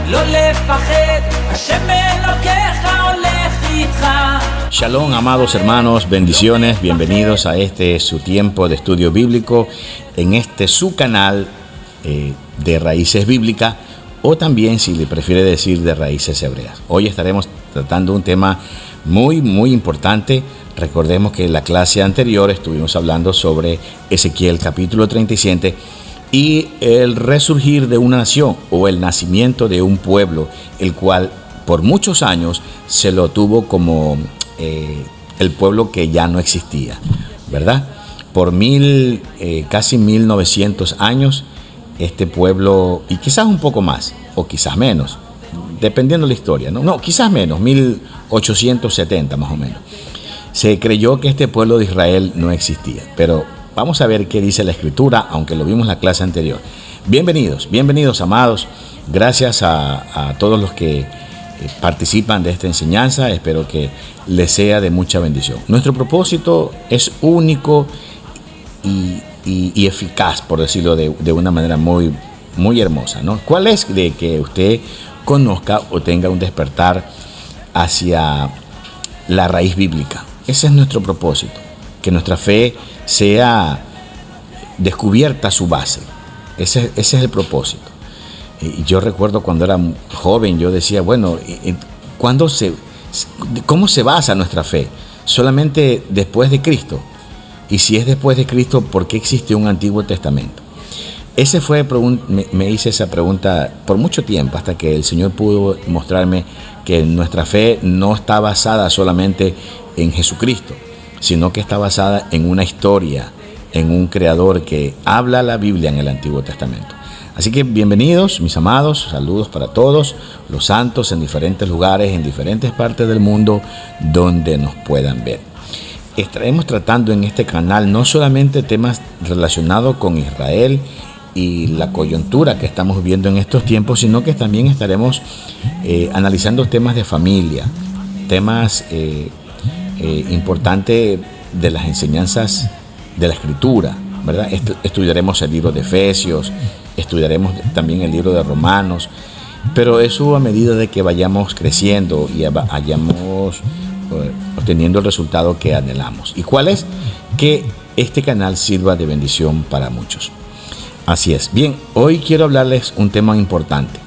לא לפחד, השם אלוקיך הולך איתך. Shalom, amados hermanos, bendiciones, bienvenidos a este su tiempo de estudio bíblico en este su canal de Raíces Bíblicas, o también, si le prefiere decir, de Raíces Hebreas. Hoy estaremos tratando un tema muy importante. Recordemos que en la clase anterior estuvimos hablando sobre Ezequiel capítulo 37 y el resurgir de una nación o el nacimiento de un pueblo, el cual por muchos años se lo tuvo como el pueblo que ya no existía, ¿verdad? Por casi 1900 años, este pueblo, y quizás un poco más, o quizás menos, dependiendo de la historia, no, quizás menos, 1870 más o menos, se creyó que este pueblo de Israel no existía. Pero vamos a ver qué dice la Escritura, aunque lo vimos en la clase anterior. Bienvenidos amados, gracias a todos los que participan de esta enseñanza. Espero que les sea de mucha bendición. Nuestro propósito es único y eficaz, por decirlo de una manera muy hermosa, ¿no? ¿Cuál es? De que usted conozca o tenga un despertar hacia la raíz bíblica. Ese es nuestro propósito, que nuestra fe sea descubierta su base. Ese es el propósito. Y yo recuerdo cuando era joven, yo decía, bueno, ¿cómo se basa nuestra fe? Solamente después de Cristo. Y si es después de Cristo, ¿por qué existe un Antiguo Testamento? Me hice esa pregunta por mucho tiempo, hasta que el Señor pudo mostrarme que nuestra fe no está basada solamente en Jesucristo, sino que está basada en una historia, en un creador que habla la Biblia en el Antiguo Testamento. Así que bienvenidos, mis amados, saludos para todos los santos en diferentes lugares, en diferentes partes del mundo donde nos puedan ver. Estaremos tratando en este canal no solamente temas relacionados con Israel y la coyuntura que estamos viviendo en estos tiempos, sino que también estaremos analizando temas de familia, temas importantes de las enseñanzas de la Escritura, ¿verdad? Estudiaremos el libro de Efesios, estudiaremos también el libro de Romanos, pero eso a medida de que vayamos creciendo y vayamos obteniendo el resultado que anhelamos. ¿Y cuál es? Que este canal sirva de bendición para muchos. Así es. Bien, hoy quiero hablarles un tema importante,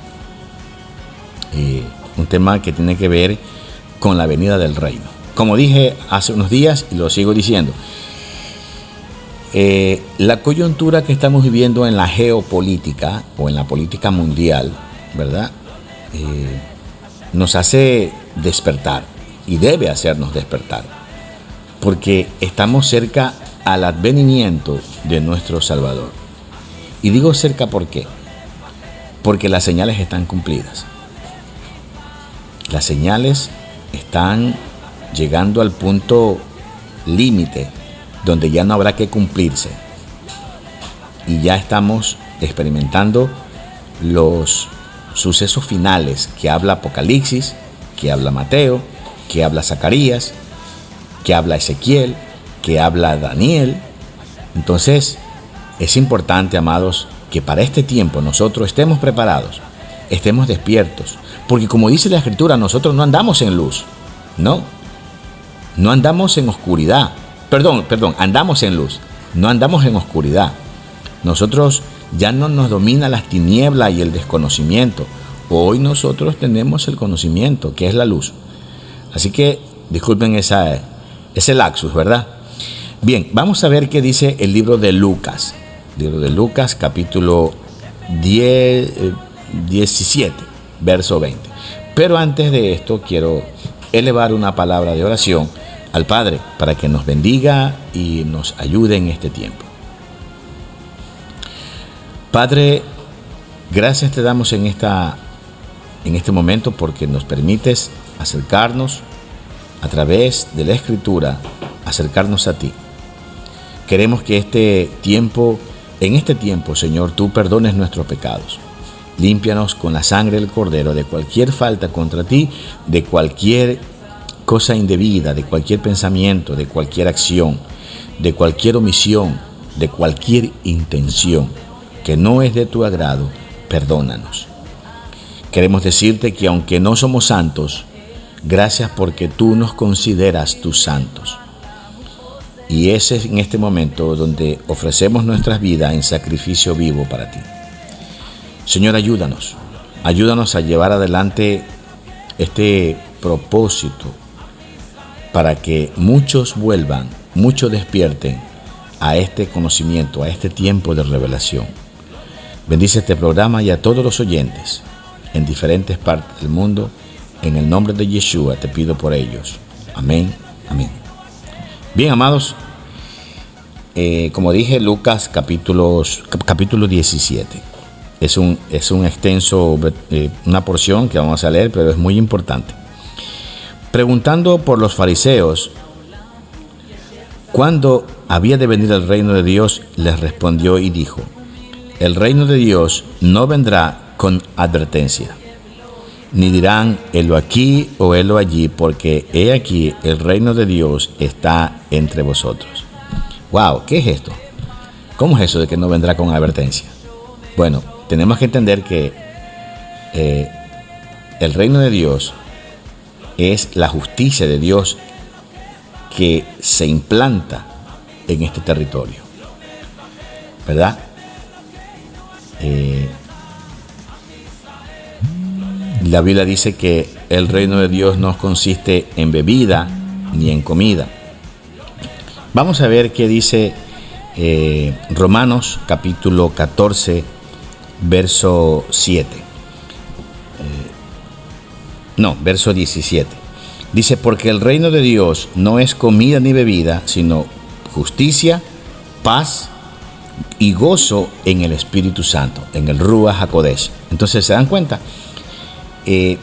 un tema que tiene que ver con la venida del reino. Como dije hace unos días y lo sigo diciendo, la coyuntura que estamos viviendo en la geopolítica o en la política mundial, ¿verdad? Nos hace despertar y debe hacernos despertar, porque estamos cerca al advenimiento de nuestro Salvador. Y digo cerca, ¿por qué? Porque las señales están cumplidas. Las señales están llegando al punto límite donde ya no habrá que cumplirse. Y ya estamos experimentando los sucesos finales que habla Apocalipsis, que habla Mateo, que habla Zacarías, que habla Ezequiel, que habla Daniel. Entonces, es importante, amados, que para este tiempo nosotros estemos preparados, estemos despiertos, porque como dice la Escritura, nosotros no andamos en luz, no andamos en oscuridad. Andamos en luz, no andamos en oscuridad. Nosotros ya no nos domina las tinieblas y el desconocimiento. Hoy nosotros tenemos el conocimiento, que es la luz. Así que disculpen ese lapsus, ¿verdad? Bien, vamos a ver qué dice el libro de Lucas. Libro de Lucas, capítulo 17, verso 20. Pero antes de esto, quiero elevar una palabra de oración al Padre para que nos bendiga y nos ayude en este tiempo. Padre, gracias te damos en este momento porque nos permites acercarnos a través de la Escritura, acercarnos a ti. Queremos que en este tiempo, Señor, tú perdones nuestros pecados. Límpianos con la sangre del Cordero de cualquier falta contra ti, de cualquier cosa indebida, de cualquier pensamiento, de cualquier acción, de cualquier omisión, de cualquier intención que no es de tu agrado. Perdónanos. queremos decirte que aunque no somos santos, gracias porque tú nos consideras tus santos. Y ese es en este momento donde ofrecemos nuestras vidas en sacrificio vivo para ti. Señor, ayúdanos a llevar adelante este propósito para que muchos vuelvan, muchos despierten a este conocimiento, a este tiempo de revelación. Bendice este programa y a todos los oyentes en diferentes partes del mundo. En el nombre de Yeshua te pido por ellos. Amén, amén. Bien, amados, como dije, Lucas capítulo 17. Es un extenso, una porción que vamos a leer, pero es muy importante. Preguntando por los fariseos cuándo había de venir el reino de Dios, les respondió y dijo: el reino de Dios no vendrá con advertencia, ni dirán helo aquí o helo allí, porque he aquí el reino de Dios está entre vosotros. Wow, ¿qué es esto? ¿Cómo es eso de que no vendrá con advertencia? Bueno, tenemos que entender que el reino de Dios es la justicia de Dios que se implanta en este territorio, ¿verdad? La Biblia dice que el reino de Dios no consiste en bebida ni en comida. Vamos a ver qué dice Romanos capítulo 14, verso 7. Verso 17. Dice: porque el reino de Dios no es comida ni bebida, sino justicia, paz y gozo en el Espíritu Santo, en el Ruach HaKodesh. Entonces, ¿se dan cuenta?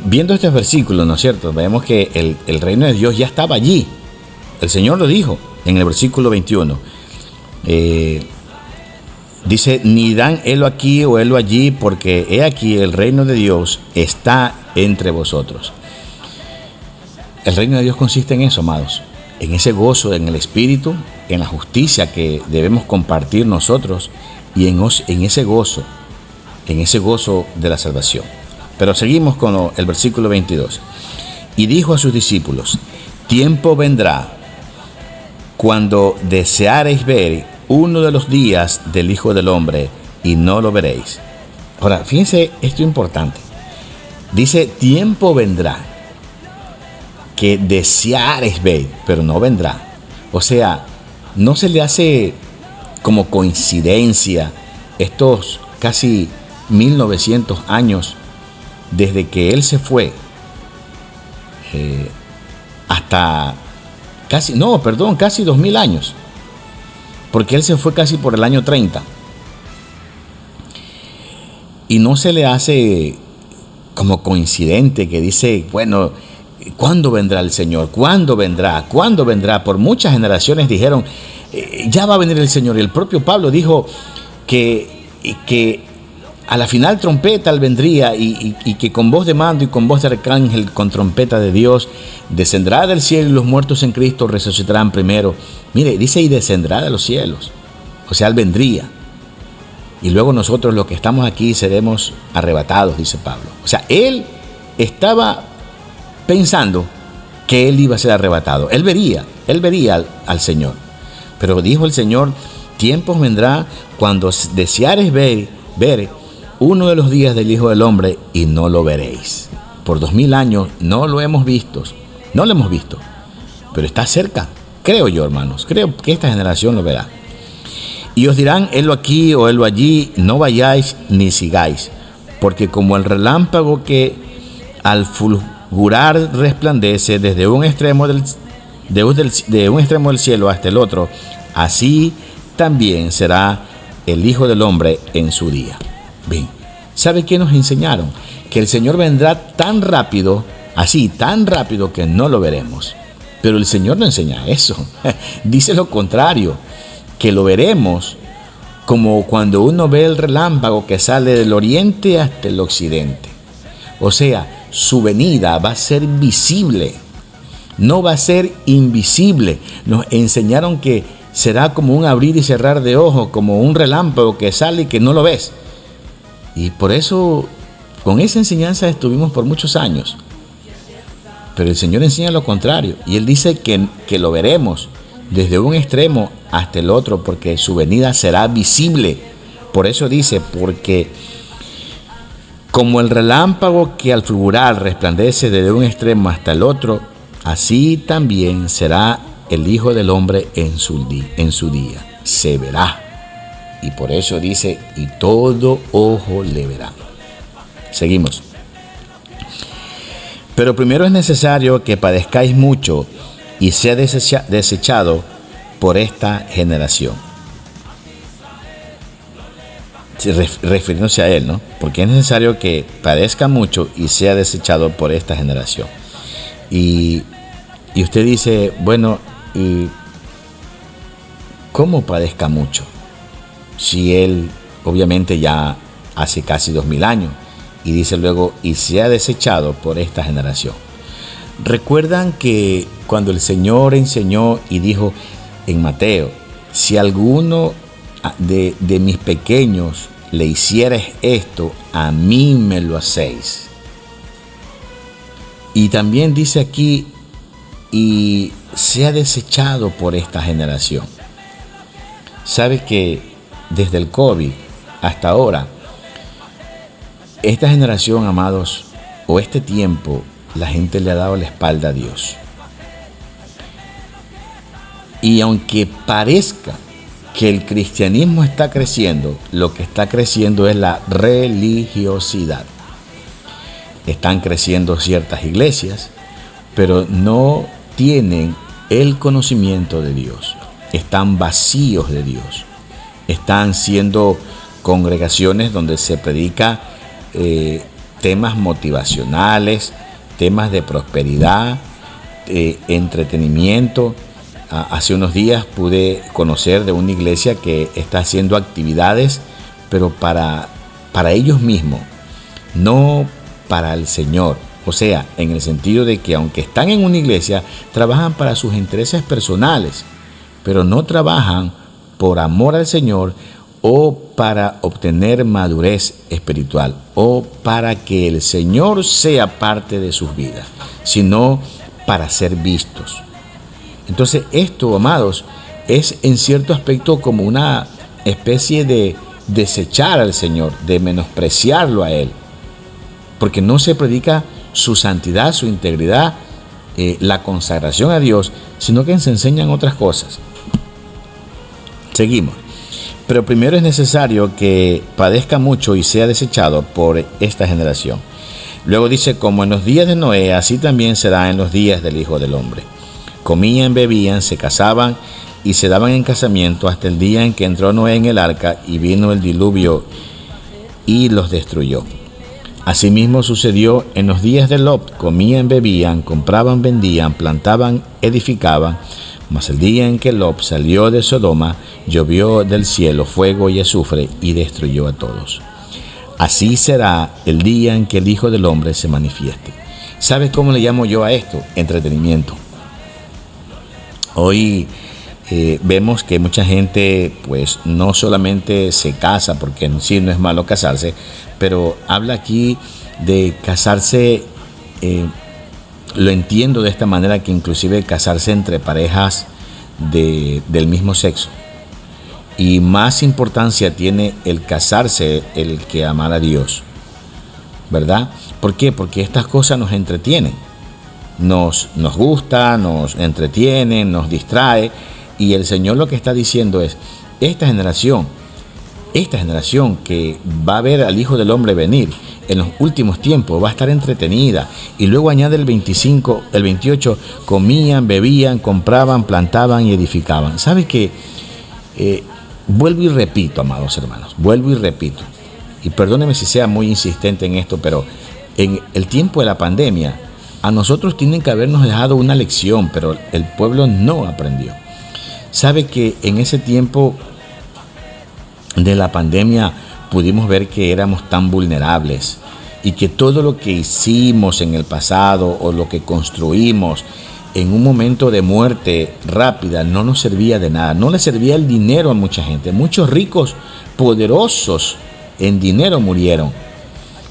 Viendo estos versículos, ¿no es cierto? Vemos que el reino de Dios ya estaba allí. El Señor lo dijo en el versículo 21. Dice: ni dan helo aquí o helo allí, porque he aquí el reino de Dios está entre vosotros. El reino de Dios consiste en eso, amados, en ese gozo en el Espíritu, en la justicia que debemos compartir nosotros y en ese gozo de la salvación. Pero seguimos con el versículo 22. Y dijo a sus discípulos: tiempo vendrá cuando deseareis ver uno de los días del Hijo del Hombre y no lo veréis. Ahora, fíjense esto importante. Dice: tiempo vendrá que deseareis ver, pero no vendrá. O sea, no se le hace como coincidencia estos casi 1900 años desde que Él se fue hasta casi 2000 años, porque Él se fue casi por el año 30. Y no se le hace como coincidente que dice, bueno, ¿cuándo vendrá el Señor? ¿Cuándo vendrá? ¿Cuándo vendrá? Por muchas generaciones dijeron, ya va a venir el Señor. Y el propio Pablo dijo que a la final trompeta Él vendría y que con voz de mando y con voz de arcángel, con trompeta de Dios, descenderá del cielo y los muertos en Cristo resucitarán primero. Mire, dice, y descenderá de los cielos. O sea, Él vendría. Y luego nosotros los que estamos aquí seremos arrebatados, dice Pablo. O sea, Él estaba pensando que Él iba a ser arrebatado. Él vería al Señor. Pero dijo el Señor, tiempos vendrá cuando deseareis ver uno de los días del Hijo del Hombre y no lo veréis. Por 2000 años no lo hemos visto. No lo hemos visto. Pero está cerca. Creo yo, hermanos. Creo que esta generación lo verá. Y os dirán, helo aquí o helo allí, no vayáis ni sigáis. Porque como el relámpago que al fulgurar resplandece desde un extremo de un extremo del cielo hasta el otro, así también será el Hijo del Hombre en su día. Bien, ¿sabe qué nos enseñaron? Que el Señor vendrá tan rápido, así, tan rápido que no lo veremos. Pero el Señor no enseña eso. Dice lo contrario, que lo veremos como cuando uno ve el relámpago que sale del oriente hasta el occidente. O sea, su venida va a ser visible, no va a ser invisible. Nos enseñaron que será como un abrir y cerrar de ojos, como un relámpago que sale y que no lo ves. Y por eso Con esa enseñanza estuvimos por muchos años. Pero el Señor enseña lo contrario. Y Él dice que lo veremos desde un extremo hasta el otro, porque su venida será visible. Por eso dice, porque como el relámpago que al fulgurar resplandece desde un extremo hasta el otro, así también será el Hijo del Hombre en su día. Se verá. Y por eso dice, y todo ojo le verá. Seguimos. Pero primero es necesario que padezcáis mucho y sea desechado por esta generación. Refiriéndose a él, ¿no? Porque es necesario que padezca mucho y sea desechado por esta generación. Y usted dice, bueno, ¿cómo padezca mucho? Si él obviamente ya hace casi 2000 años. Y dice luego, y sea desechado por esta generación. Recuerdan que cuando el Señor enseñó y dijo en Mateo, si alguno de mis pequeños le hicieres esto, a mí me lo hacéis. Y también dice aquí, y sea desechado por esta generación. ¿Sabe que desde el COVID hasta ahora, esta generación, amados, o este tiempo, la gente le ha dado la espalda a Dios? Y aunque parezca que el cristianismo está creciendo, lo que está creciendo es la religiosidad. Están creciendo ciertas iglesias, pero no tienen el conocimiento de Dios. Están vacíos de Dios. Están siendo congregaciones donde se predica temas motivacionales, temas de prosperidad, entretenimiento. Hace unos días pude conocer de una iglesia que está haciendo actividades, pero para ellos mismos, no para el Señor. O sea, en el sentido de que aunque están en una iglesia, trabajan para sus intereses personales, pero no trabajan por amor al Señor, o para obtener madurez espiritual, o para que el Señor sea parte de sus vidas, sino para ser vistos. Entonces esto, amados, es en cierto aspecto como una especie de desechar al Señor, de menospreciarlo a Él, porque no se predica su santidad, su integridad, la consagración a Dios, sino que se enseñan otras cosas. Seguimos. Pero primero es necesario que padezca mucho y sea desechado por esta generación. Luego dice, como en los días de Noé, así también será en los días del Hijo del Hombre. Comían, bebían, se casaban y se daban en casamiento hasta el día en que entró Noé en el arca y vino el diluvio y los destruyó. Asimismo sucedió en los días de Lot. Comían, bebían, compraban, vendían, plantaban, edificaban. Mas el día en que Lot salió de Sodoma, llovió del cielo fuego y azufre y destruyó a todos. Así será el día en que el Hijo del Hombre se manifieste. ¿Sabes cómo le llamo yo a esto? Entretenimiento. Hoy vemos que mucha gente pues no solamente se casa, porque en sí no es malo casarse, pero habla aquí de casarse, lo entiendo de esta manera, que inclusive casarse entre parejas del mismo sexo. Y más importancia tiene el casarse el que amar a Dios, ¿verdad? ¿Por qué? Porque estas cosas nos entretienen, nos gusta, nos entretiene, nos distrae. Y el Señor lo que está diciendo es, esta generación que va a ver al Hijo del Hombre venir en los últimos tiempos va a estar entretenida. Y luego añade el 28, comían, bebían, compraban, plantaban y edificaban. ¿Sabe qué? Vuelvo y repito, amados hermanos, y perdóneme si sea muy insistente en esto, pero en el tiempo de la pandemia a nosotros tienen que habernos dejado una lección, pero el pueblo no aprendió. ¿Sabe que en ese tiempo de la pandemia pudimos ver que éramos tan vulnerables y que todo lo que hicimos en el pasado o lo que construimos en un momento de muerte rápida no nos servía de nada? No le servía el dinero a mucha gente. Muchos ricos poderosos en dinero murieron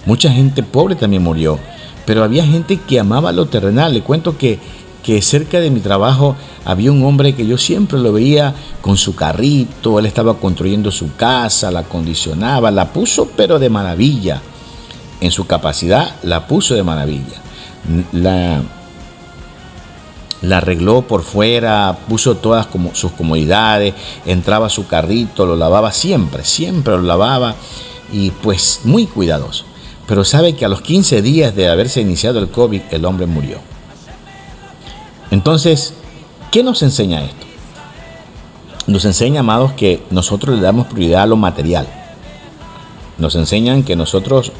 Mucha gente pobre también murió, pero había gente que amaba lo terrenal. Le cuento que cerca de mi trabajo había un hombre que yo siempre lo veía con su carrito. Él estaba construyendo su casa, la acondicionaba, la puso pero de maravilla. En su capacidad la puso de maravilla. La arregló por fuera, puso todas sus comodidades, entraba a su carrito, lo lavaba siempre lo lavaba, y pues muy cuidadoso. Pero sabe que a los 15 días de haberse iniciado el COVID, el hombre murió. Entonces, ¿qué nos enseña esto? Nos enseña, amados, que nosotros le damos prioridad a lo material. Nos enseñan que nosotros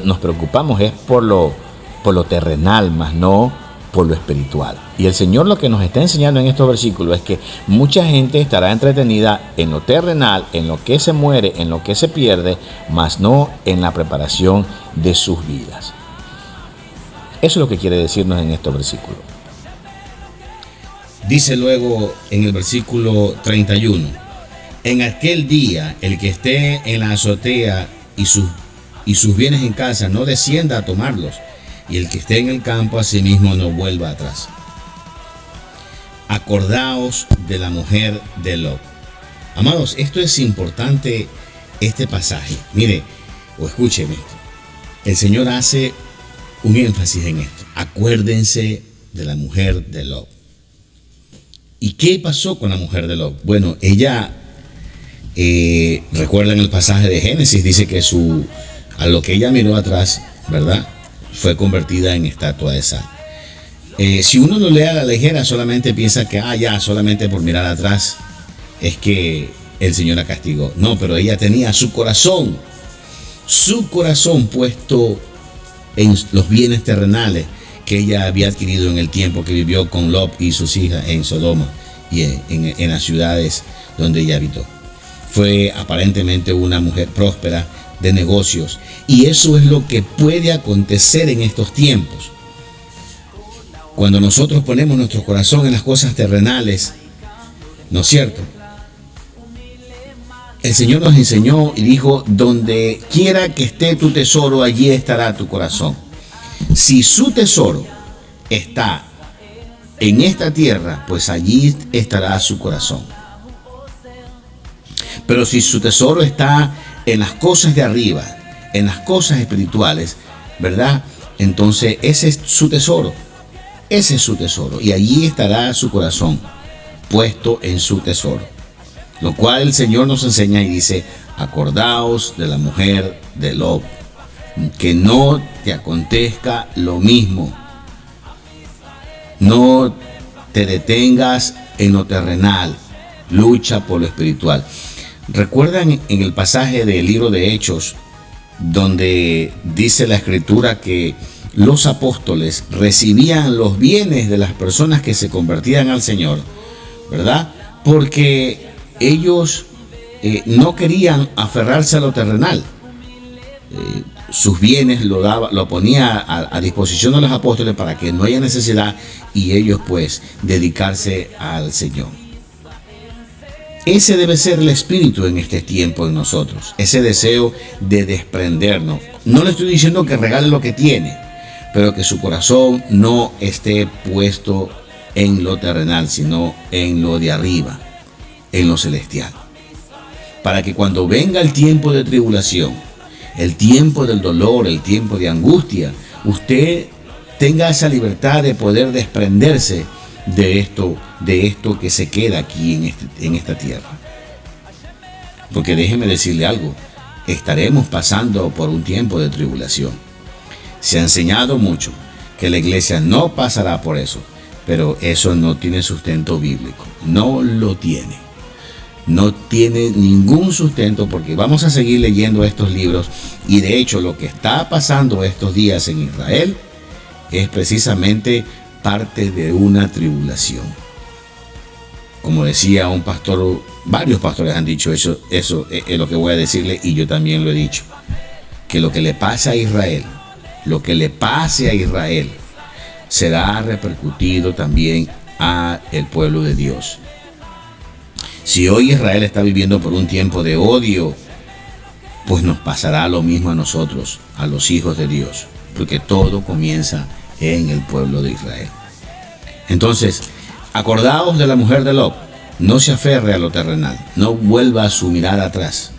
nos preocupamos es por lo terrenal, más no por lo espiritual. Y el Señor lo que nos está enseñando en estos versículos es que mucha gente estará entretenida en lo terrenal, en lo que se muere, en lo que se pierde, más no en la preparación de sus vidas. Eso es lo que quiere decirnos en estos versículos. Dice luego en el versículo 31, en aquel día el que esté en la azotea y sus bienes en casa no descienda a tomarlos, y el que esté en el campo asimismo no vuelva atrás. Acordaos de la mujer de Lot. Amados, esto es importante, este pasaje. Mire, o escúcheme esto. El Señor hace un énfasis en esto. Acuérdense de la mujer de Lot. ¿Y qué pasó con la mujer de Lot? Bueno, ella, recuerdan el pasaje de Génesis, dice que a lo que ella miró atrás, ¿verdad?, fue convertida en estatua de sal. Si uno lo lee a la ligera, solamente piensa que, solamente por mirar atrás es que el Señor la castigó. No, pero ella tenía su corazón puesto en los bienes terrenales que ella había adquirido en el tiempo que vivió con Lot y sus hijas en Sodoma y en las ciudades donde ella habitó. Fue aparentemente una mujer próspera de negocios, y eso es lo que puede acontecer en estos tiempos. Cuando nosotros ponemos nuestro corazón en las cosas terrenales, ¿no es cierto? El Señor nos enseñó y dijo: donde quiera que esté tu tesoro, allí estará tu corazón. Si su tesoro está en esta tierra, pues allí estará su corazón. Pero si su tesoro está en las cosas de arriba, en las cosas espirituales, ¿verdad?, entonces ese es su tesoro. Ese es su tesoro. Y allí estará su corazón puesto en su tesoro. Lo cual el Señor nos enseña y dice: acordaos de la mujer de Lot, que no te acontezca lo mismo. No te detengas en lo terrenal, lucha por lo espiritual. ¿Recuerdan en el pasaje del libro de Hechos, donde dice la Escritura que los apóstoles recibían los bienes de las personas que se convertían al Señor, ¿verdad? Porque ellos no querían aferrarse a lo terrenal. Sus bienes lo ponía a disposición de los apóstoles para que no haya necesidad y ellos pues dedicarse al Señor. Ese debe ser el espíritu en este tiempo en nosotros, ese deseo de desprendernos. No le estoy diciendo que regale lo que tiene, pero que su corazón no esté puesto en lo terrenal, sino en lo de arriba, en lo celestial. Para que cuando venga el tiempo de tribulación, el tiempo del dolor, el tiempo de angustia, usted tenga esa libertad de poder desprenderse de esto que se queda aquí en esta tierra. Porque déjeme decirle algo, estaremos pasando por un tiempo de tribulación. Se ha enseñado mucho que la iglesia no pasará por eso, pero eso no tiene sustento bíblico, no lo tiene. No tiene ningún sustento, porque vamos a seguir leyendo estos libros y de hecho lo que está pasando estos días en Israel es precisamente parte de una tribulación. Como decía un pastor, varios pastores han dicho eso es lo que voy a decirle, y yo también lo he dicho, que lo que le pasa a Israel, lo que le pase a Israel será repercutido también a el pueblo de Dios. Si hoy Israel está viviendo por un tiempo de odio pues nos pasará lo mismo a nosotros, a los hijos de Dios, porque todo comienza en el pueblo de Israel. Entonces, acordaos de la mujer de Lot, no se aferre a lo terrenal, no vuelva su mirada atrás.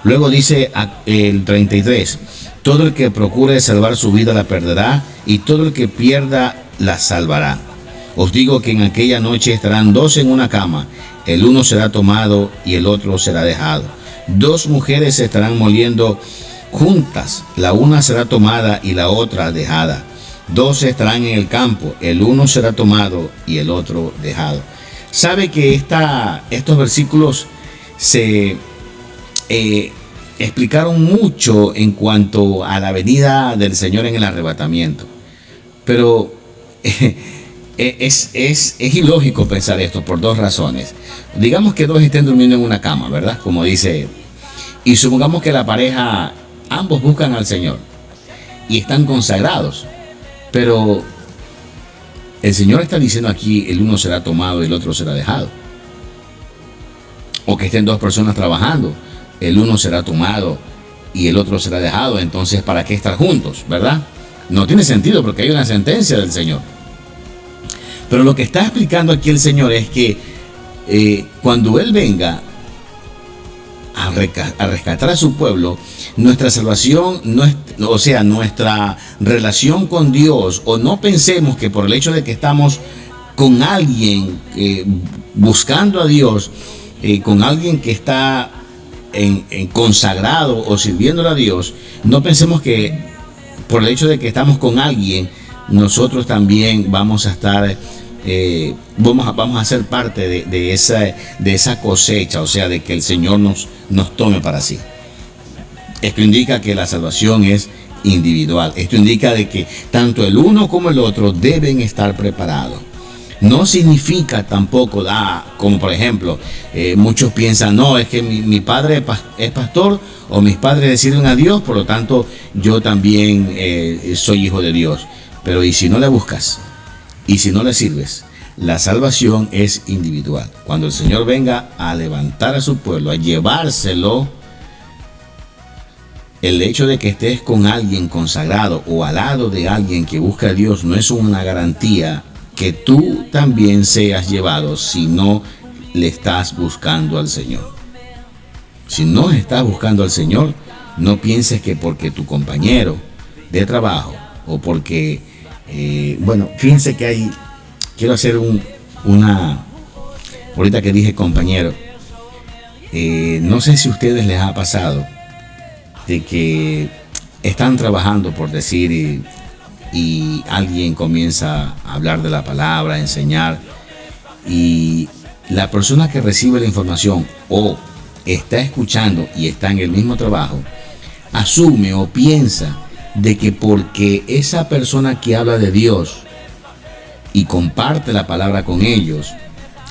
Luego dice el 33, todo el que procure salvar su vida la perderá, y todo el que pierda la salvará. Os digo que en aquella noche estarán dos en una cama, el uno será tomado y el otro será dejado. Dos mujeres se estarán moliendo juntas, la una será tomada y la otra dejada. Dos estarán en el campo, el uno será tomado y el otro dejado. Sabe que estos versículos se explicaron mucho en cuanto a la venida del Señor en el arrebatamiento. Pero es ilógico pensar esto por dos razones. Digamos que dos estén durmiendo en una cama, ¿verdad? Como dice, y supongamos que la pareja, ambos buscan al Señor y están consagrados, pero el Señor está diciendo aquí, el uno será tomado y el otro será dejado. O que estén dos personas trabajando, el uno será tomado y el otro será dejado. Entonces, ¿para qué estar juntos, verdad? No tiene sentido, porque hay una sentencia del Señor. Pero lo que está explicando aquí el Señor es que cuando Él venga a rescatar a su pueblo, nuestra salvación, nuestra relación con Dios, o no pensemos que por el hecho de que estamos con alguien buscando a Dios, con alguien que está en consagrado o sirviéndole a Dios, no pensemos que por el hecho de que estamos con alguien, nosotros también vamos a estar, vamos a ser parte de esa cosecha, o sea, de que el Señor nos tome para sí. Esto indica que la salvación es individual. Esto indica de que tanto el uno como el otro deben estar preparados. No significa tampoco, como por ejemplo, muchos piensan, no, es que mi padre es pastor, o mis padres le sirven a Dios, por lo tanto yo también soy hijo de Dios. Pero ¿y si no le buscas? ¿Y si no le sirves? La salvación es individual. Cuando el Señor venga a levantar a su pueblo, a llevárselo, el hecho de que estés con alguien consagrado o al lado de alguien que busca a Dios no es una garantía que tú también seas llevado si no le estás buscando al Señor. Si no estás buscando al Señor, no pienses que porque tu compañero de trabajo o porque, fíjense que quiero hacer ahorita que dije compañero, no sé si a ustedes les ha pasado de que están trabajando, por decir, y alguien comienza a hablar de la palabra, a enseñar, y la persona que recibe la información o está escuchando y está en el mismo trabajo, asume o piensa de que porque esa persona que habla de Dios y comparte la palabra con ellos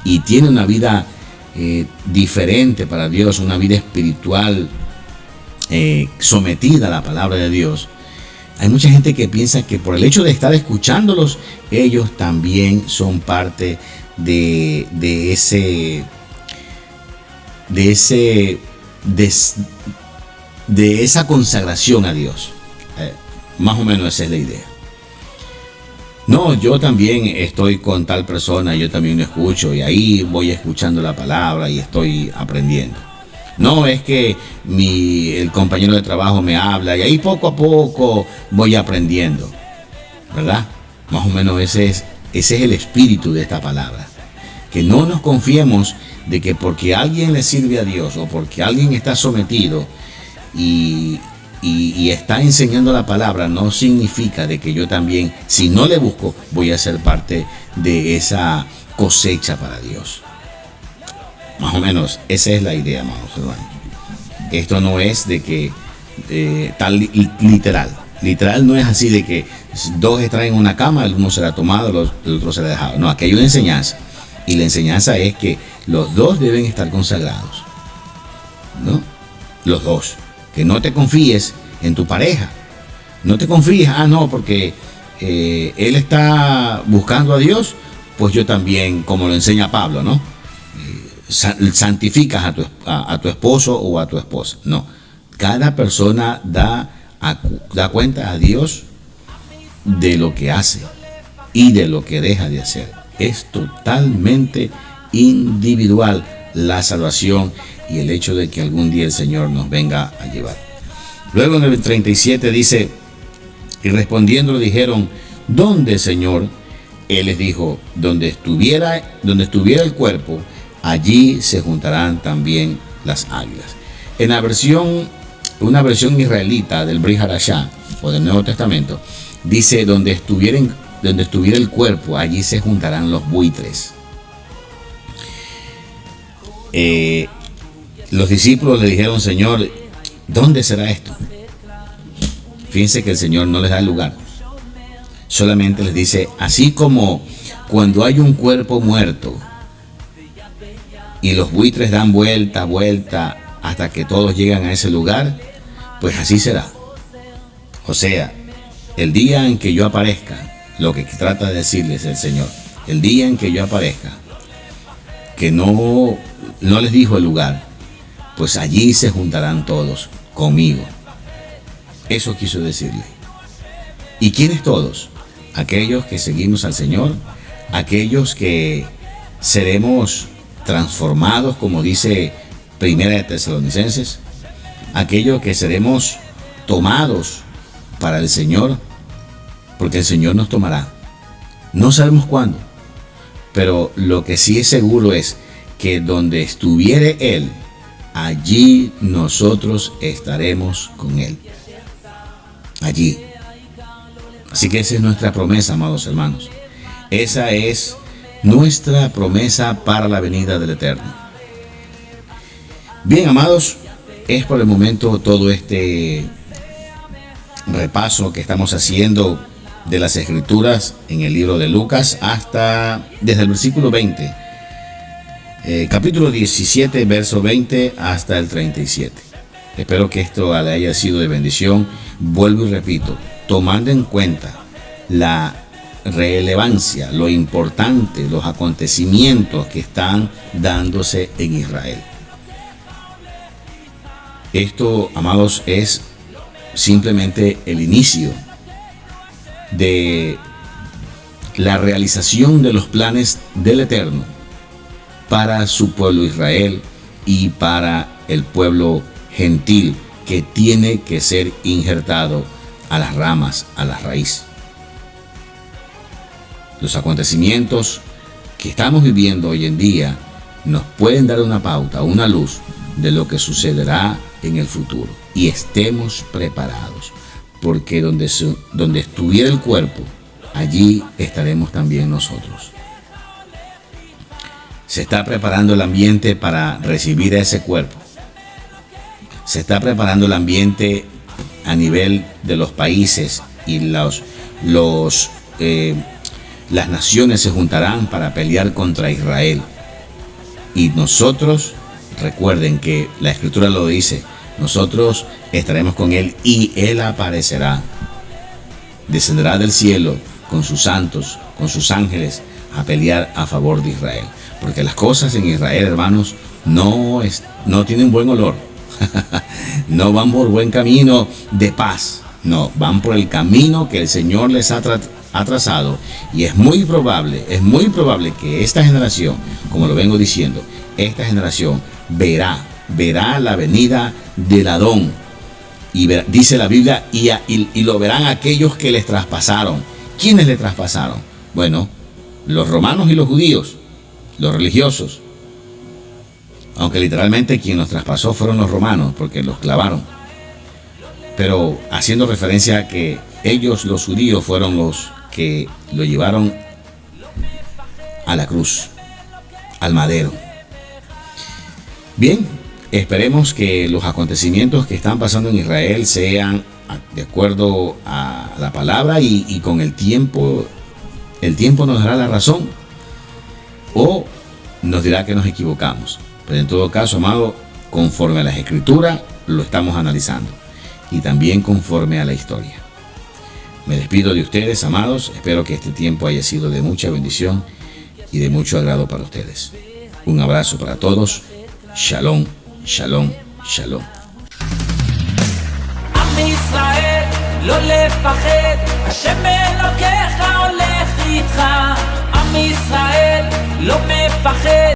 y tiene una vida diferente para Dios, una vida espiritual sometida a la palabra de Dios, hay mucha gente que piensa que por el hecho de estar escuchándolos, ellos también son parte de esa consagración a Dios. Más o menos esa es la idea. No, yo también estoy con tal persona, yo también lo escucho y ahí voy escuchando la palabra y estoy aprendiendo. No, es que el compañero de trabajo me habla y ahí poco a poco voy aprendiendo, ¿verdad? Más o menos ese es el espíritu de esta palabra. Que no nos confiemos de que porque alguien le sirve a Dios o porque alguien está sometido y está enseñando la palabra, no significa de que yo también, si no le busco, voy a ser parte de esa cosecha para Dios. Más o menos esa es la idea, amados hermanos. Esto no es de que tal literal. Literal no es así de que dos están en una cama, el uno será tomado, el otro será dejado. No, aquí hay una enseñanza. Y la enseñanza es que los dos deben estar consagrados, ¿no? Los dos. Que no te confíes en tu pareja. No te confíes, no, porque él está buscando a Dios, pues yo también, como lo enseña Pablo, ¿no? santificas a tu esposo o a tu esposa. No, cada persona da cuenta a Dios de lo que hace y de lo que deja de hacer. Es totalmente individual la salvación y el hecho de que algún día el Señor nos venga a llevar. Luego en el 37 dice: y respondiendo le dijeron: ¿dónde, Señor? Él les dijo: donde estuviera el cuerpo, allí se juntarán también las águilas. En una versión israelita del Brit Hadashah o del Nuevo Testamento, dice: donde estuviera el cuerpo, allí se juntarán los buitres. Los discípulos le dijeron: Señor, ¿dónde será esto? Fíjense que el Señor no les da el lugar. Solamente les dice: así como cuando hay un cuerpo muerto y los buitres dan vuelta hasta que todos llegan a ese lugar, pues así será. O sea, el día en que yo aparezca, lo que trata de decirles el Señor, el día en que yo aparezca, que no les dijo el lugar, pues allí se juntarán todos conmigo. Eso quiso decirle. ¿Y quiénes todos? Aquellos que seguimos al Señor, aquellos que seremos transformados, como dice Primera de Tesalonicenses, aquellos que seremos tomados para el Señor, porque el Señor nos tomará. No sabemos cuándo, pero lo que sí es seguro es que donde estuviere Él, allí nosotros estaremos con Él. Allí. Así que esa es nuestra promesa, amados hermanos. Esa es nuestra promesa para la venida del Eterno. Bien, amados, es por el momento todo este repaso que estamos haciendo de las Escrituras en el libro de Lucas desde el versículo 20, capítulo 17, verso 20 hasta el 37. Espero que esto le haya sido de bendición. Vuelvo y repito, tomando en cuenta la relevancia, lo importante, los acontecimientos que están dándose en Israel. Esto, amados, es simplemente el inicio de la realización de los planes del Eterno para su pueblo Israel y para el pueblo gentil que tiene que ser injertado a las ramas, a la raíz. Los acontecimientos que estamos viviendo hoy en día nos pueden dar una pauta, una luz de lo que sucederá en el futuro, y estemos preparados, porque donde estuviera el cuerpo, allí estaremos también nosotros. Se está preparando el ambiente para recibir a ese cuerpo. Se está preparando el ambiente a nivel de los países, y las naciones se juntarán para pelear contra Israel. Y nosotros, recuerden que la Escritura lo dice, nosotros estaremos con Él y Él aparecerá. Descenderá del cielo con sus santos, con sus ángeles, a pelear a favor de Israel. Porque las cosas en Israel, hermanos, no tienen buen olor. No van por buen camino de paz. No, van por el camino que el Señor les ha trazado. Y es muy probable que esta generación, como lo vengo diciendo, esta generación verá la venida del Adón. Y dice la Biblia, y lo verán aquellos que les traspasaron. ¿Quiénes le traspasaron? Bueno, los romanos y los judíos, los religiosos. Aunque literalmente quien los traspasó fueron los romanos, porque los clavaron. Pero haciendo referencia a que ellos, los judíos, fueron los que lo llevaron a la cruz, al madero. Bien, esperemos que los acontecimientos que están pasando en Israel sean de acuerdo a la palabra, y con el tiempo nos dará la razón o nos dirá que nos equivocamos. Pero en todo caso, amado, conforme a las Escrituras lo estamos analizando, y también conforme a la historia. Me despido de ustedes, amados. Espero que este tiempo haya sido de mucha bendición y de mucho agrado para ustedes. Un abrazo para todos. Shalom, shalom, shalom. עם ישראל, לא לפחד, השם אלוקיך